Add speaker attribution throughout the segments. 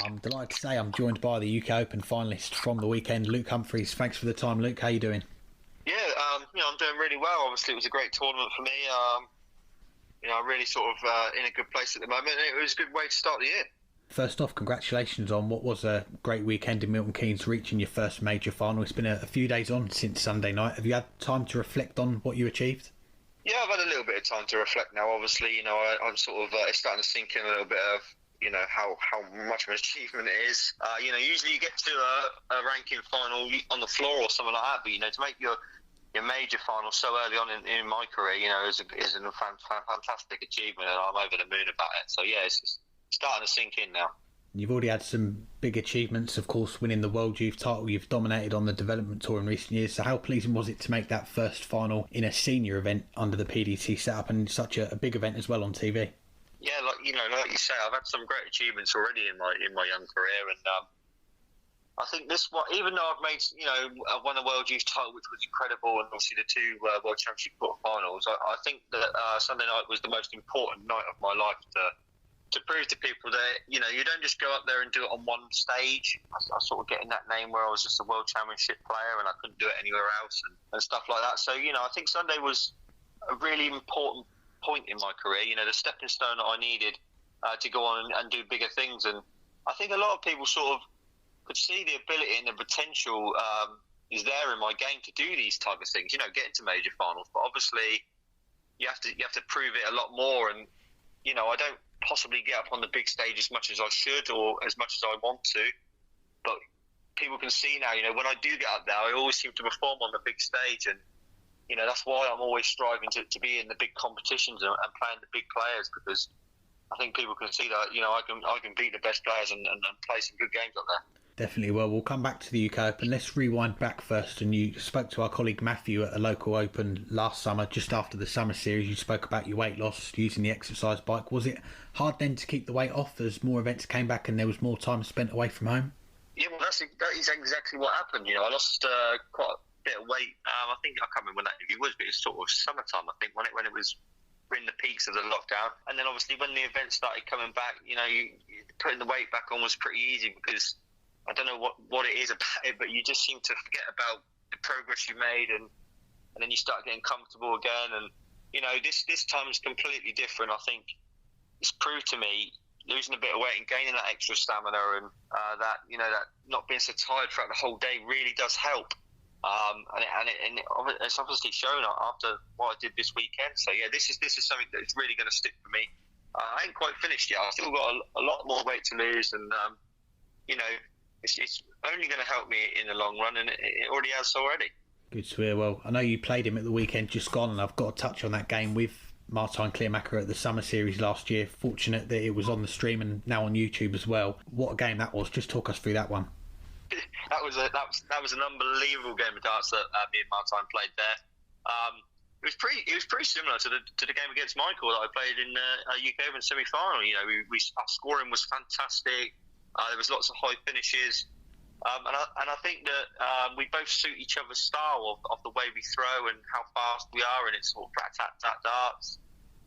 Speaker 1: I'm delighted to say I'm joined by the UK Open finalist from the weekend, Luke Humphries. Thanks for the time, Luke. How are you doing?
Speaker 2: Yeah, I'm doing really well. Obviously, it was a great tournament for me. I'm really sort of in a good place at the moment, and it was a good way to start the year.
Speaker 1: First off, congratulations on what was a great weekend in Milton Keynes, reaching your first major final. It's been a few days on since Sunday night. Have you had time to reflect on what you achieved?
Speaker 2: Yeah, I've had a little bit of time to reflect now. Obviously, I'm sort of it's starting to sink in a little bit of how much of an achievement it is. Usually you get to a ranking final on the floor or something like that, but to make your major final so early on in my career, is a fantastic achievement, and I'm over the moon about it. So yeah, it's starting to sink in now.
Speaker 1: You've already had some big achievements, of course, winning the World Youth title. You've dominated on the development tour in recent years. So how pleasing was it to make that first final in a senior event under the PDC setup, and such a big event as well on TV?
Speaker 2: Yeah, like you say, I've had some great achievements already in my young career, and I think this one, even though I've won a World Youth title, which was incredible, and obviously the two World Championship quarterfinals, I think that Sunday night was the most important night of my life to prove to people that you don't just go up there and do it on one stage. I sort of getting that name where I was just a World Championship player and I couldn't do it anywhere else and stuff like that. So I think Sunday was a really important point in my career. The stepping stone that I needed to go on and do bigger things. And I think a lot of people sort of could see the ability and the potential is there in my game to do these type of things. Get into major finals, but obviously you have to prove it a lot more. And I don't possibly get up on the big stage as much as I should or as much as I want to, but people can see now, when I do get up there, I always seem to perform on the big stage, and that's why I'm always striving to be in the big competitions and playing the big players, because I think people can see that I can beat the best players and play some good games up there.
Speaker 1: Definitely. Well, we'll come back to the UK Open. Let's rewind back first. And you spoke to our colleague Matthew at a local Open last summer, just after the summer series. You spoke about your weight loss using the exercise bike. Was it hard then to keep the weight off as more events came back and there was more time spent away from home?
Speaker 2: Yeah, well, that is exactly what happened. I lost quite a bit of weight. I think I can't remember when that interview was, but it was sort of summertime. I think when it was in the peaks of the lockdown, and then obviously when the events started coming back, you putting the weight back on was pretty easy, because I don't know what it is about it, but you just seem to forget about the progress you made, and then you start getting comfortable again. And this time is completely different. I think it's proved to me losing a bit of weight and gaining that extra stamina, and that not being so tired throughout the whole day really does help. And it's obviously shown after what I did this weekend. So yeah, this is something that's really going to stick for me. I ain't quite finished yet. I've still got a lot more weight to lose, and it's only going to help me in the long run, and it already has already.
Speaker 1: Good to hear. Well, I know you played him at the weekend just gone, and I've got to touch on that game with Martijn Kleermaker at the Summer Series last year. Fortunate that it was on the stream and now on YouTube as well. What a game that was. Just talk us through that one.
Speaker 2: That was an unbelievable game of darts that me and Martijn played there. It was pretty similar to the game against Michael that I played in a UK Open semi-final. Our scoring was fantastic. There was lots of high finishes, and I think that we both suit each other's style of the way we throw and how fast we are, and it's sort of tat darts.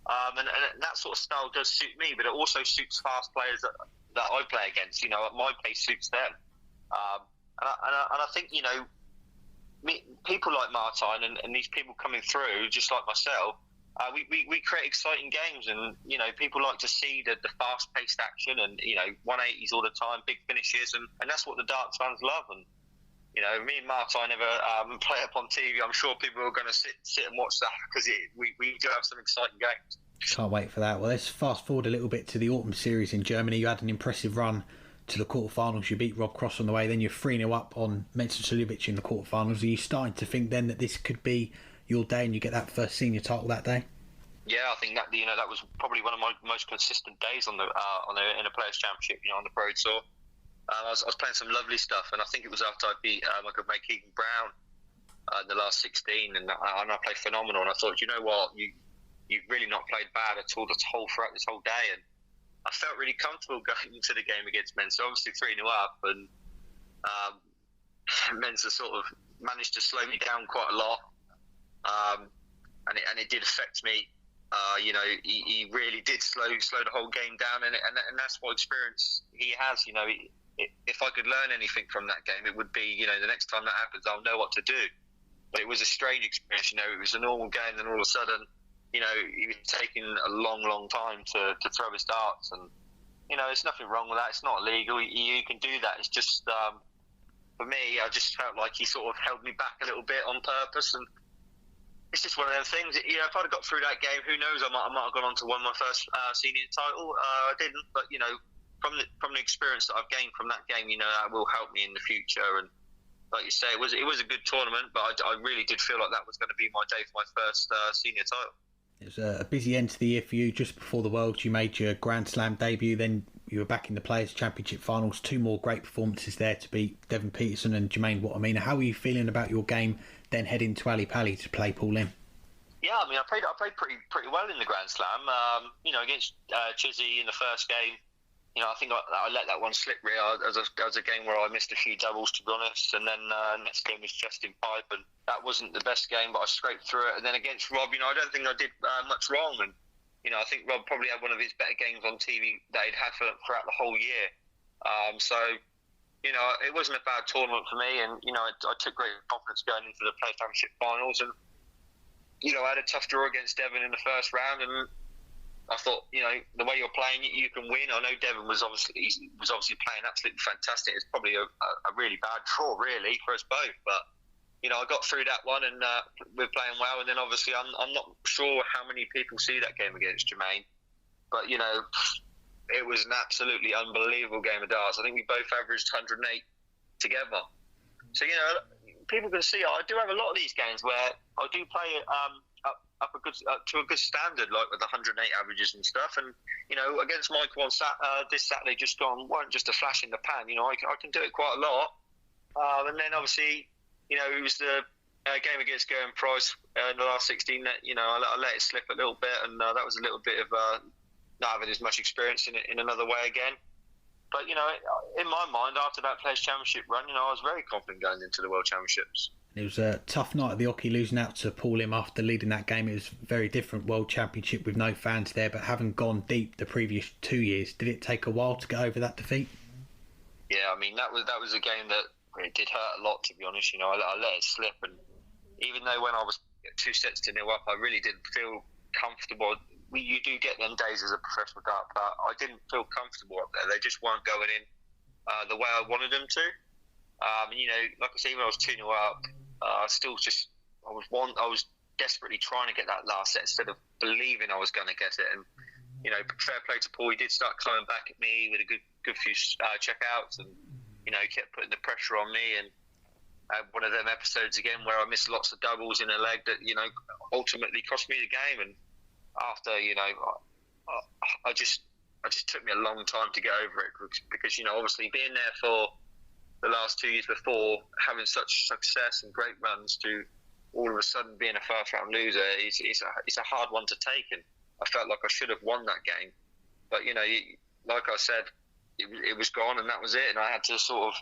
Speaker 2: And that sort of style does suit me, but it also suits fast players that I play against. My pace suits them. And I think people like Martijn and these people coming through, just like myself, we create exciting games, and people like to see the fast-paced action, and 180s all the time, big finishes, and that's what the darts fans love. And me and Martijn never play up on TV. I'm sure people are going to sit and watch that, because we do have some exciting games.
Speaker 1: Can't wait for that. Well, let's fast forward a little bit to the Autumn Series in Germany. You had an impressive run to the quarterfinals. You beat Rob Cross on the way, then you're 3-0 up on Mensah Suljovic in the quarterfinals. Are you starting to think then that this could be your day and you get that first senior title that day?
Speaker 2: Yeah, I think that that was probably one of my most consistent days in a Players Championship. On the Pro Tour, I was playing some lovely stuff, and I think it was after I beat Michael van Gerwen in the last 16, and I played phenomenal. And I thought, you know what, you've really not played bad at all throughout this whole day, and I felt really comfortable going into the game against Mensah. Obviously 3-0 up, and Mensah sort of managed to slow me down quite a lot, and it did affect me He really did slow the whole game down, and that's what experience he has. If I could learn anything from that game, it would be, the next time that happens, I'll know what to do. But it was a strange experience. It was a normal game, and all of a sudden, he was taking a long, long time to throw his darts, and there's nothing wrong with that. It's not illegal. You can do that. It's just for me, I just felt like he sort of held me back a little bit on purpose, and it's just one of those things. If I'd have got through that game, who knows? I might have gone on to win my first senior title. I didn't, but from the experience that I've gained from that game, that will help me in the future. And like you say, it was a good tournament, but I really did feel like that was going to be my day for my first senior title.
Speaker 1: It was a busy end to the year for you. Just before the Worlds, you made your Grand Slam debut. Then you were back in the Players' Championship finals. 2 more great performances there to beat Devon Peterson and Jermaine Wattamina. How were you feeling about your game then heading to Ali Pali to play Paul Lim?
Speaker 2: Yeah, I played pretty well in the Grand Slam. Against Chizzy in the first game. I think I let that one slip really. As a game where I missed a few doubles, to be honest. And then next game was Justin Pipe, and that wasn't the best game, but I scraped through it. And then against Rob, I don't think I did much wrong. And I think Rob probably had one of his better games on TV that he'd had throughout the whole year. It wasn't a bad tournament for me, and I took great confidence going into the Players' Championship finals. And I had a tough draw against Devon in the first round, and I thought, the way you're playing, you can win. I know Devon was obviously playing absolutely fantastic. It's probably a really bad draw, really, for us both. But I got through that one, and we're playing well. And then obviously, I'm not sure how many people see that game against Jermaine, but it was an absolutely unbelievable game of darts. I think we both averaged 108 together. So people can see I do have a lot of these games where I do play up to a good standard, like with the 108 averages and stuff. And against Michael on this Saturday just gone, weren't just a flash in the pan. I can do it quite a lot. And then obviously, it was the game against Gerwin Price in the last 16 that I let it slip a little bit, and that was a little bit of not having as much experience in another way again. But in my mind, after that Players' Championship run, I was very confident going into the World Championships.
Speaker 1: It was a tough night at the Oki, losing out to Paul Lim after leading that game. It was a very different World Championship with no fans there, but having gone deep the previous 2 years, did it take a while to get over that defeat?
Speaker 2: Yeah, that was a game that it did hurt a lot, to be honest. I let it slip, and even though when I was 2-0 up, I really didn't feel comfortable. You do get them days as a professional dart player. I didn't feel comfortable up there. They just weren't going in the way I wanted them to. Like I say, when I was 2-0 up, I was desperately trying to get that last set instead of believing I was going to get it. And fair play to Paul, he did start coming back at me with a good few checkouts, and he kept putting the pressure on me. And I had one of them episodes again where I missed lots of doubles in a leg that ultimately cost me the game. And after I just took me a long time to get over it, because obviously being there for the last 2 years before, having such success and great runs, to all of a sudden being a first round loser, it's a hard one to take. And I felt like I should have won that game, but like I said, it was gone, and that was it. And I had to sort of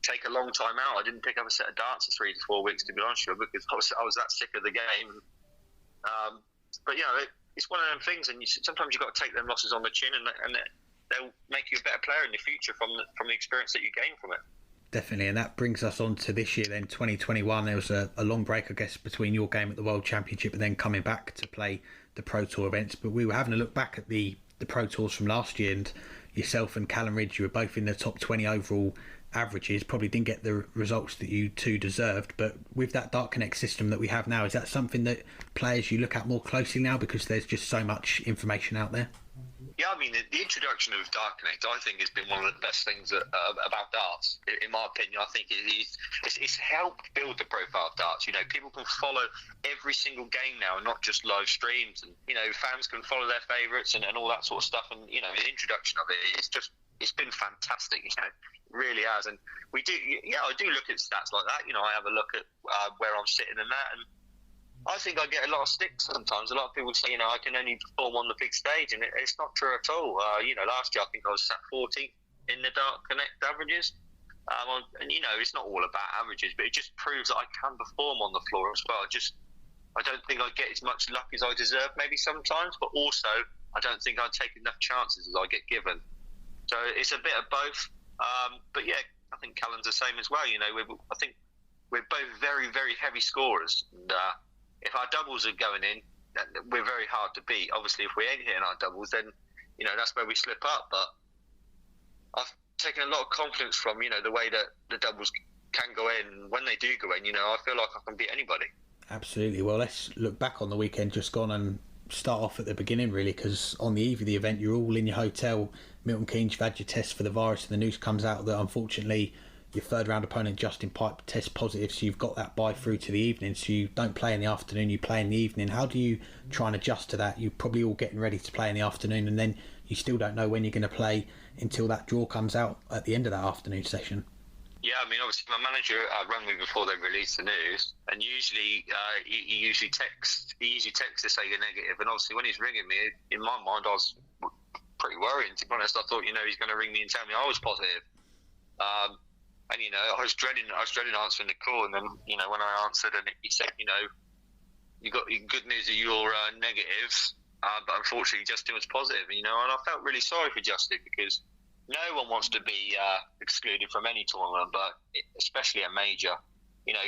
Speaker 2: take a long time out. I didn't pick up a set of darts for 3 to 4 weeks, to be honest with you, because I was that sick of the game. But it's one of them things, and sometimes you've got to take them losses on the chin, and they'll make you a better player in the future from the experience that you gain from it.
Speaker 1: Definitely, and that brings us on to this year then, 2021. There was a long break, I guess, between your game at the World Championship and then coming back to play the Pro Tour events. But we were having a look back at the Pro Tours from last year, and yourself and Callum Ridge, you were both in the top 20 overall averages. Probably didn't get the results that you two deserved, but with that Dart Connect system that we have now, is that something that players you look at more closely now, because there's just so much information out there?
Speaker 2: Yeah, the introduction of Dart Connect, I think, has been one of the best things about darts. In my opinion, I think it's helped build the profile of darts. People can follow every single game now, and not just live streams. And fans can follow their favourites and all that sort of stuff. And the introduction of it, it's been fantastic. It really has. And I do look at stats like that. I have a look at where I'm sitting and that, and I think I get a lot of sticks sometimes. A lot of people say, I can only perform on the big stage, and it's not true at all. Last year I think I was sat 14th in the Dart Connect averages. And it's not all about averages, but it just proves that I can perform on the floor as well. I don't think I'd get as much luck as I deserve maybe sometimes, but also I don't think I'd take enough chances as I get given. So it's a bit of both. But yeah, I think Callum's the same as well. You know, I think we're both very, very heavy scorers. And if our doubles are going in, we're very hard to beat. Obviously, if we ain't hitting our doubles, then, you know, that's where we slip up. But I've taken a lot of confidence from, you know, the way that the doubles can go in. When they do go in, you know, I feel like I can beat anybody.
Speaker 1: Absolutely. Well, let's look back on the weekend just gone and start off at the beginning, really, because on the eve of the event, you're all in your hotel. Milton Keynes, you've had your test for the virus, and the news comes out that unfortunately your third round opponent, Justin Pipe, tests positive, so you've got that bye through to the evening, so you don't play in the afternoon, you play in the evening. How do you try and adjust to that? You're probably all getting ready to play in the afternoon, and then you still don't know when you're going to play until that draw comes out at the end of that afternoon session.
Speaker 2: Yeah, I mean, obviously my manager rang me before they released the news, and usually he usually texts to say you're negative, and obviously when he's ringing me, in my mind I was pretty worried. To be honest, I thought, you know, he's going to ring me and tell me I was positive. And, you know, I was dreading answering the call. And then, you know, when I answered and he said, you know, you got good news that you're negative, but unfortunately Justin was positive, you know, and I felt really sorry for Justin because no one wants to be excluded from any tournament, but especially a major. You know,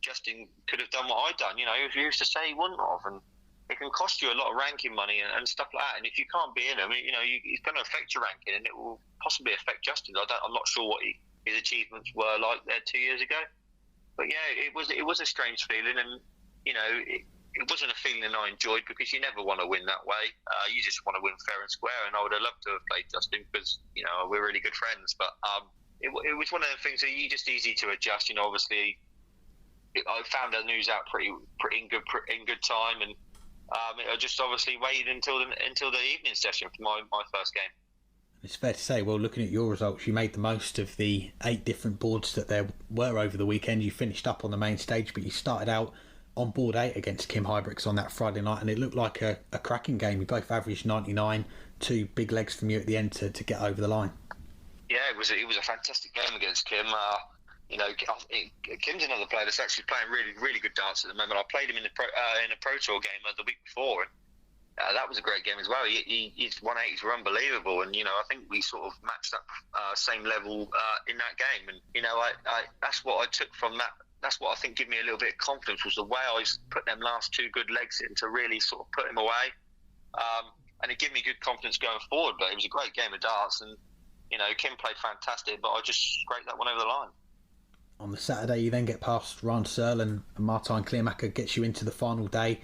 Speaker 2: Justin could have done what I'd done, you know, if he used to say he wouldn't have, and it can cost you a lot of ranking money and stuff like that. And if you can't be in them, you know, it's going to affect your ranking, and it will possibly affect Justin. I'm not sure what his achievements were like there 2 years ago, but yeah, it was a strange feeling, and you know, it wasn't a feeling I enjoyed because you never want to win that way. You just want to win fair and square, and I would have loved to have played Justin because, you know, we're really good friends. But it was one of the things that you just easy to adjust. You know, obviously, I found the news out pretty in good time, and I just obviously waited until the evening session for my first game.
Speaker 1: It's fair to say, well, looking at your results, you made the most of the 8 different boards that there were over the weekend. You finished up on the main stage, but you started out on board 8 against Kim Hybricks on that Friday night, and it looked like a cracking game. You both averaged 99, 2 big legs from you at the end to get over the line.
Speaker 2: Yeah, it was a fantastic game against Kim. You know, Kim's another player that's actually playing really, really good darts at the moment. I played him in a Pro Tour game the week before, and that was a great game as well. His 180s were unbelievable, and you know, I think we sort of matched up same level in that game. And you know, I that's what I took from that. That's what I think gave me a little bit of confidence, was the way I put them last 2 good legs in to really sort of put him away, and it gave me good confidence going forward. But it was a great game of darts, and you know, Kim played fantastic, but I just scraped that one over the line.
Speaker 1: On the Saturday, you then get past Ryan Searle and Martijn Kleermaker, gets you into the final day.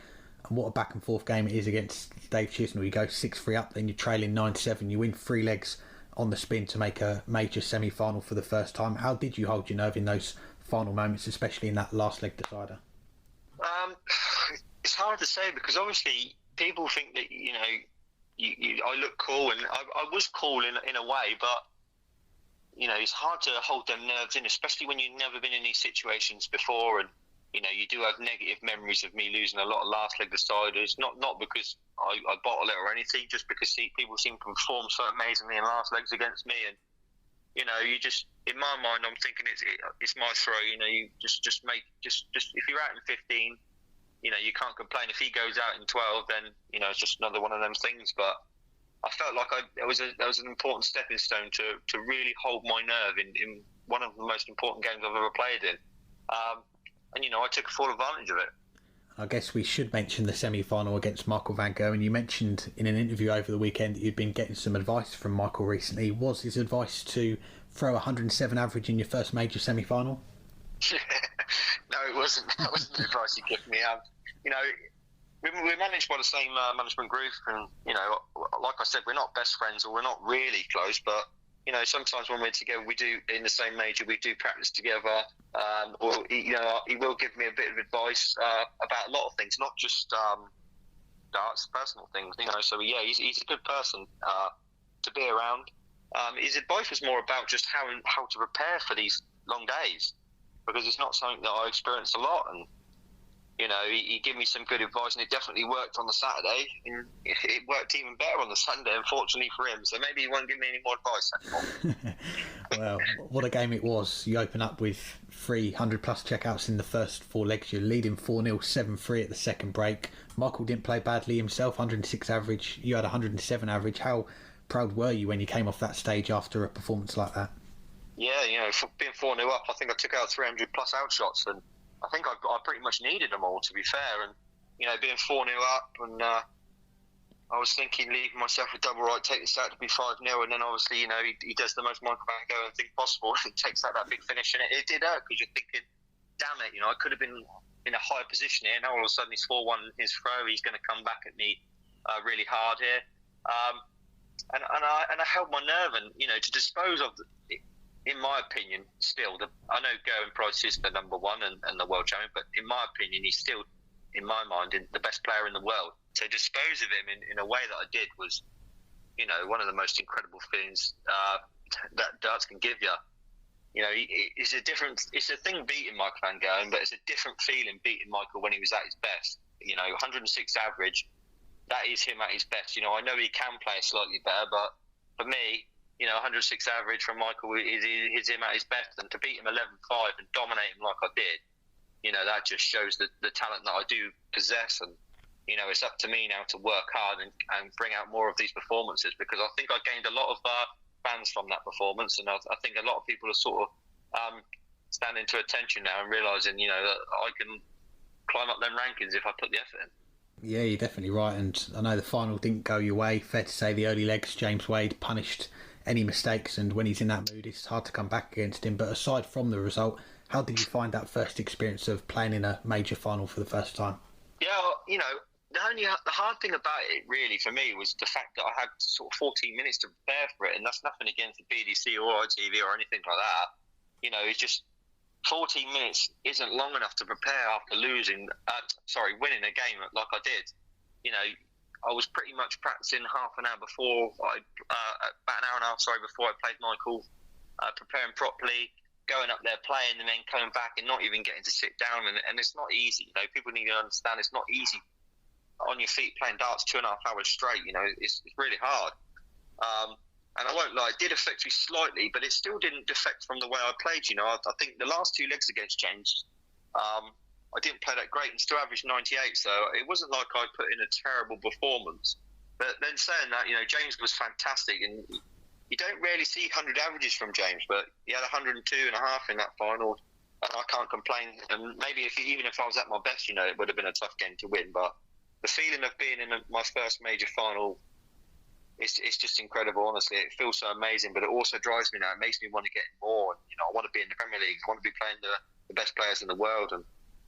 Speaker 1: And what a back and forth game it is against Dave Chisnell. You go 6-3 up, then you're trailing 9-7. You win 3 legs on the spin to make a major semi-final for the first time. How did you hold your nerve in those final moments, especially in that last leg decider?
Speaker 2: It's hard to say because obviously people think that, you know, I look cool, and I was cool in a way, but you know, it's hard to hold them nerves in, especially when you've never been in these situations before. And you know, you do have negative memories of me losing a lot of last leg deciders, not because I bottle it or anything, just because people seem to perform so amazingly in last legs against me. And you know, you just, in my mind, I'm thinking it's my throw. You know, you just if you're out in 15, you know, you can't complain. If he goes out in 12, then you know, it's just another one of them things. But I felt like that was an important stepping stone to really hold my nerve in one of the most important games I've ever played in. And, you know, I took full advantage of it.
Speaker 1: I guess we should mention the semi-final against Michael van Gerwen. You mentioned in an interview over the weekend that you'd been getting some advice from Michael recently. Was his advice to throw 107 average in your first major semi-final?
Speaker 2: No, it wasn't. That wasn't the advice he gave me. You know, we're managed by the same management group, and you know, like I said, we're not best friends, or we're not really close, but you know, sometimes when we're together, we do in the same major, we do practice together. Or you know, he will give me a bit of advice about a lot of things, not just darts, personal things. You know, so yeah, he's a good person to be around. His advice was more about just how to prepare for these long days, because it's not something that I experienced a lot. And You know, he gave me some good advice, and it definitely worked on the Saturday, and it worked even better on the Sunday, unfortunately for him. So maybe he won't give me any more advice anymore.
Speaker 1: Well, what a game it was. You open up with 300-plus checkouts in the first 4 legs. You're leading 4-0, 7-3 at the second break. Michael didn't play badly himself, 106 average. You had 107 average. How proud were you when you came off that stage after a performance like that?
Speaker 2: Yeah, you know, for being 4-0 up, I think I took out 300-plus outshots, and I think I pretty much needed them all, to be fair. And, you know, being 4-0 up, and I was thinking leaving myself a double right, take this out to be 5-0, and then obviously, you know, he does the most Michael van Gerwen thing possible and takes out that big finish, and it did hurt, because you're thinking, damn it, you know, I could have been in a high position here. Now all of a sudden he's 4-1 in his throw, he's going to come back at me really hard here. And I held my nerve, and, you know, to dispose of in my opinion, still, I know Gerwen Price is the number one and the world champion, but in my opinion, he's still, in my mind, the best player in the world. To dispose of him in a way that I did was, you know, one of the most incredible things that darts can give you. You know, it's a thing beating Michael van Gerwen, but it's a different feeling beating Michael when he was at his best. You know, 106 average, that is him at his best. You know, I know he can play slightly better, but for me, you know, 106 average from Michael is him at his best, and to beat him 11-5 and dominate him like I did, you know, that just shows the talent that I do possess. And, you know, it's up to me now to work hard and bring out more of these performances, because I think I gained a lot of fans from that performance, and I think a lot of people are sort of standing to attention now and realising, you know, that I can climb up them rankings if I put the effort in.
Speaker 1: Yeah, you're definitely right, and I know the final didn't go your way. Fair to say the early legs, James Wade punished any mistakes, and when he's in that mood, it's hard to come back against him. But aside from the result, how did you find that first experience of playing in a major final for the first time?
Speaker 2: Yeah, you know, the hard thing about it really for me was the fact that I had sort of 14 minutes to prepare for it, and that's nothing against the PDC or ITV or anything like that. You know, it's just 14 minutes isn't long enough to prepare after winning a game like I did. You know, I was pretty much practicing half an hour before about an hour and a half, before I played Michael, preparing properly, going up there, playing, and then coming back and not even getting to sit down. And it's not easy. You know, people need to understand it's not easy on your feet playing darts 2.5 hours straight. You know, it's really hard. And I won't lie, it did affect me slightly, but it still didn't defect from the way I played. You know, I think the last 2 legs against James, I didn't play that great and still averaged 98, so it wasn't like I put in a terrible performance. But then saying that, you know, James was fantastic, and you don't really see 100 averages from James, but he had 102.5 in that final, and I can't complain. And maybe even if I was at my best, you know, it would have been a tough game to win. But the feeling of being in my first major final, it's just incredible, honestly. It feels so amazing, but it also drives me now. It makes me want to get more. And, you know, I want to be in the Premier League. I want to be playing the best players in the world. And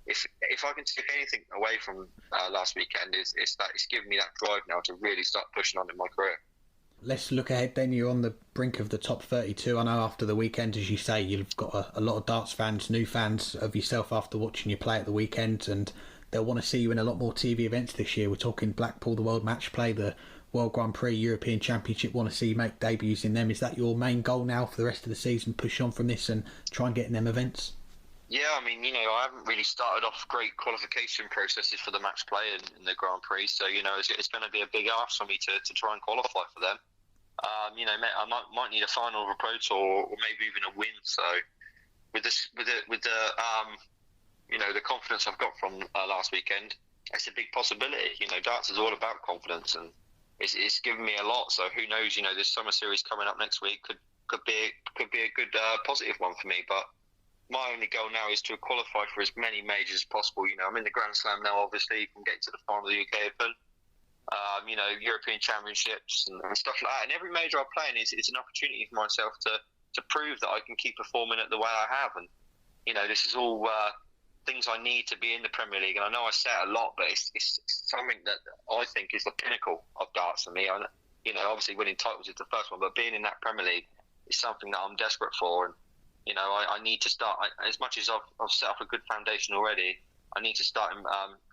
Speaker 2: if I can take anything away from last weekend, it's that it's given me that drive now to really start pushing on in my career.
Speaker 1: Let's look ahead then. You're on the brink of the top 32. I know after the weekend, as you say, you've got a lot of darts fans, new fans of yourself after watching you play at the weekend, and they'll want to see you in a lot more TV events this year. We're talking Blackpool, the World Match Play, the World Grand Prix, European Championship. Want to see you make debuts in them. Is that your main goal now for the rest of the season? Push on from this and try and get in them events?
Speaker 2: Yeah, I mean, you know, I haven't really started off great qualification processes for the match play in the Grand Prix, so, you know, it's going to be a big ask for me to try and qualify for them. You know, I might need a final of a Pro Tour or maybe even a win. So, with the you know, the confidence I've got from last weekend, it's a big possibility. You know, darts is all about confidence, and it's given me a lot. So who knows? You know, this summer series coming up next week could be a good positive one for me. But my only goal now is to qualify for as many majors as possible. You know, I'm in the Grand Slam now, obviously, from getting to the final of the UK Open. You know, European Championships and stuff like that. And every major I play in is an opportunity for myself to prove that I can keep performing it the way I have. And, you know, this is all things I need to be in the Premier League. And I know I say it a lot, but it's something that I think is the pinnacle of darts for me. You know, obviously winning titles is the first one, but being in that Premier League is something that I'm desperate for. And, you know, I need to start, as much as I've set up a good foundation already, I need to start and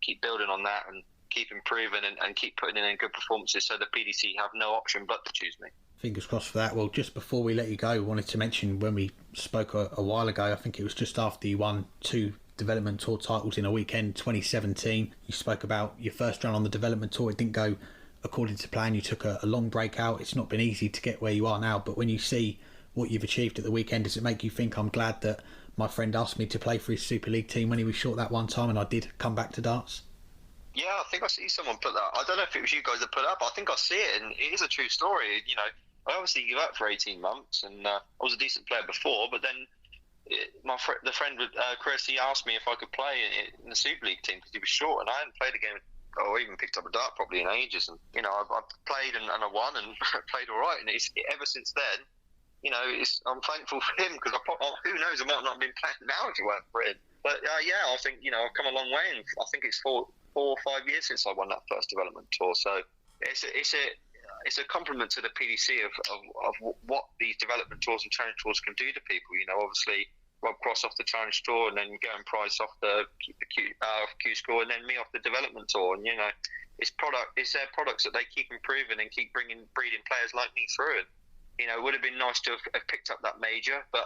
Speaker 2: keep building on that and keep improving and keep putting in good performances so the PDC have no option but to choose me.
Speaker 1: Fingers crossed for that. Well, just before we let you go, I wanted to mention when we spoke a while ago, I think it was just after you won 2 development tour titles in a weekend. 2017, you spoke about your first run on the development tour. It didn't go according to plan. You took a long break out. It's not been easy to get where you are now, but when you see what you've achieved at the weekend, does it make you think, I'm glad that my friend asked me to play for his Super League team when he was short that one time and I did come back to darts?
Speaker 2: Yeah, I think I see someone put that. I don't know if it was you guys that put it up. I think I see it, and it is a true story. You know, I obviously gave up for 18 months, and I was a decent player before, but then the friend with Chris, he asked me if I could play in the Super League team because he was short, and I hadn't played a game or even picked up a dart probably in ages. And, you know, I've played and I won and played all right, and ever since then, you know, I'm thankful for him because who knows, I might not have been playing now if it weren't for him. But yeah, I think, you know, I've come a long way, and I think it's 4 or 5 years since I won that first development tour. So it's a compliment to the PDC of what these development tours and challenge tours can do to people. You know, obviously Rob Cross off the challenge tour, and then Garen Price off the Q score, and then me off the development tour. And, you know, it's their products that they keep improving and keep breeding players like me through. And, you know, it would have been nice to have picked up that major, but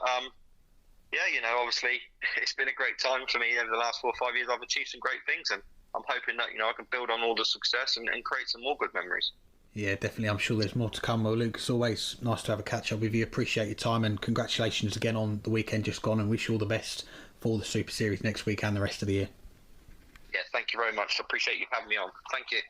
Speaker 2: yeah, you know, obviously it's been a great time for me over the last 4 or 5 years. I've achieved some great things, and I'm hoping that, you know, I can build on all the success and create some more good memories.
Speaker 1: Yeah, definitely. I'm sure there's more to come. Well, Luke, it's always nice to have a catch up with you. Appreciate your time, and congratulations again on the weekend just gone, and wish you all the best for the Super Series next week and the rest of the year.
Speaker 2: Yeah, thank you very much. I appreciate you having me on. Thank you.